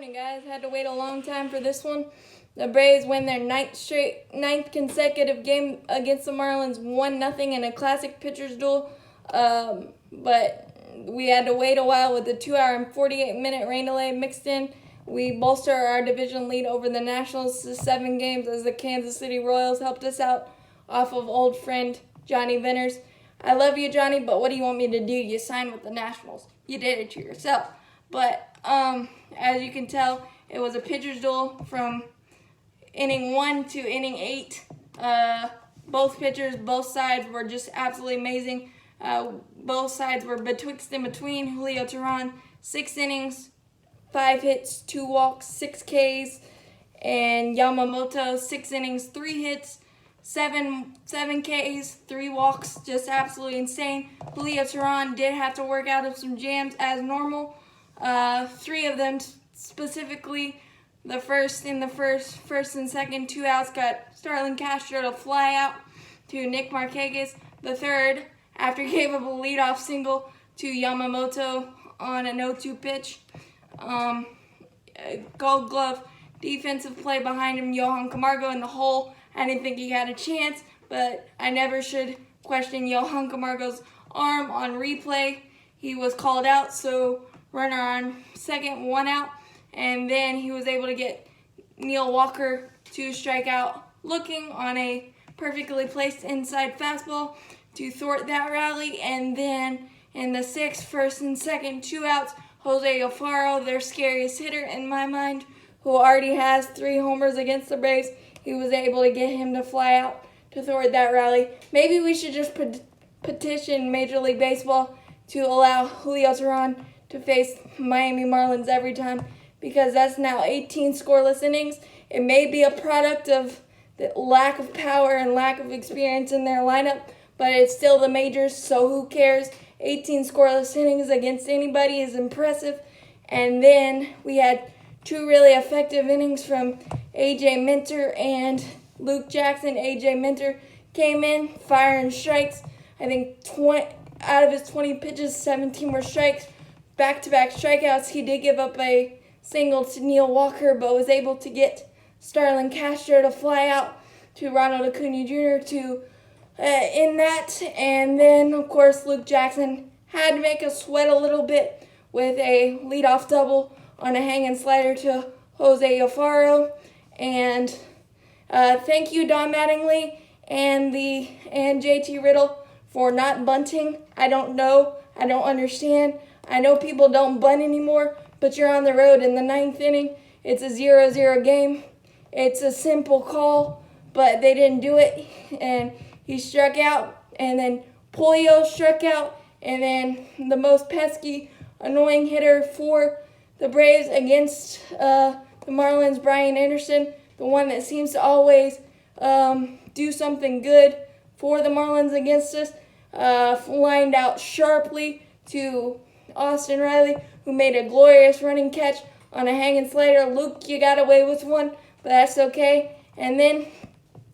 morning, guys. Had to wait a long time for this one. The Braves win their ninth consecutive game against the Marlins, 1-0 in a classic pitcher's duel. But we had to wait a while with the 2-hour and 48-minute rain delay mixed in. We bolster our division lead over the Nationals to 7 games as the Kansas City Royals helped us out off of old friend Johnny Venters. I love you, Johnny, but what do you want me to do? You signed with the Nationals. You did it to yourself. But as you can tell, it was a pitcher's duel from inning 1 to inning 8. Both pitchers, both sides were just absolutely amazing. Both sides were betwixt and between. Julio Teheran, 6 innings, 5 hits, 2 walks, 6 Ks. And Yamamoto, 6 innings, 3 hits, 7 Ks, 3 walks, just absolutely insane. Julio Teheran did have to work out of some jams as normal. 3 of them specifically, the first and second 2 outs got Starlin Castro to fly out to Nick Markakis. The third, after he gave up a leadoff single to Yamamoto on an 0-2 pitch. Gold Glove defensive play behind him, Johan Camargo in the hole. I didn't think he had a chance, but I never should question Johan Camargo's arm on replay. He was called out, so runner on second, 1 out, and then he was able to get Neil Walker to strike out looking on a perfectly placed inside fastball to thwart that rally. And then in the 6th, first and second, 2 outs, Jose Alfaro, their scariest hitter in my mind, who already has 3 homers against the Braves, he was able to get him to fly out to thwart that rally. Maybe we should just petition Major League Baseball to allow Julio Teheran to face Miami Marlins every time, because that's now 18 scoreless innings. It may be a product of the lack of power and lack of experience in their lineup, but it's still the majors, so who cares? 18 scoreless innings against anybody is impressive. And then we had 2 really effective innings from A.J. Minter and Luke Jackson. A.J. Minter came in, firing strikes. I think out of his 20 pitches, 17 were strikes. Back-to-back strikeouts. He did give up a single to Neil Walker, but was able to get Starlin Castro to fly out to Ronald Acuna Jr. to in that. And then, of course, Luke Jackson had to make us sweat a little bit with a leadoff double on a hanging slider to Jose Alfaro. And thank you, Don Mattingly and JT Riddle for not bunting. I don't know. I don't understand. I know people don't bunt anymore, but you're on the road in the 9th inning. It's a 0-0 game. It's a simple call, but they didn't do it. And he struck out, and then Polio struck out, and then the most pesky, annoying hitter for the Braves against the Marlins, Brian Anderson, the one that seems to always do something good for the Marlins against us, lined out sharply to Austin Riley, who made a glorious running catch on a hanging slider. Luke, you got away with one, but that's okay. And then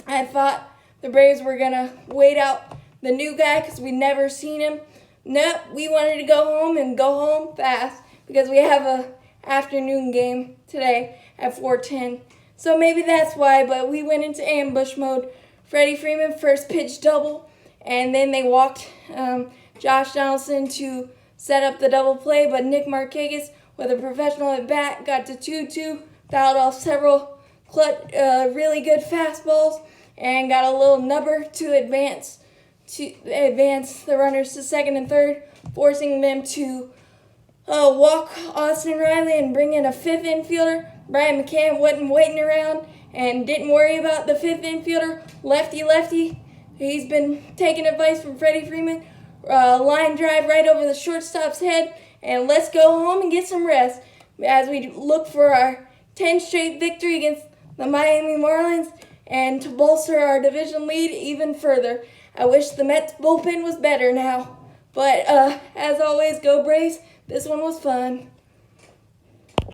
I thought the Braves were going to wait out the new guy because we'd never seen him. Nope, we wanted to go home and go home fast because we have a afternoon game today at 4:10. So maybe that's why, but we went into ambush mode. Freddie Freeman, first pitch double, and then they walked Josh Donaldson to set up the double play, but Nick Markakis, with a professional at bat, got to 2-2, fouled off several really good fastballs, and got a little nubber to advance the runners to second and third, forcing them to walk Austin Riley and bring in a 5th infielder. Brian McCann wasn't waiting around and didn't worry about the 5th infielder, lefty. He's been taking advice from Freddie Freeman. Line drive right over the shortstop's head, and let's go home and get some rest as we look for our 10th straight victory against the Miami Marlins and to bolster our division lead even further. I wish the Mets bullpen was better now, but as always, go Braves. This one was fun.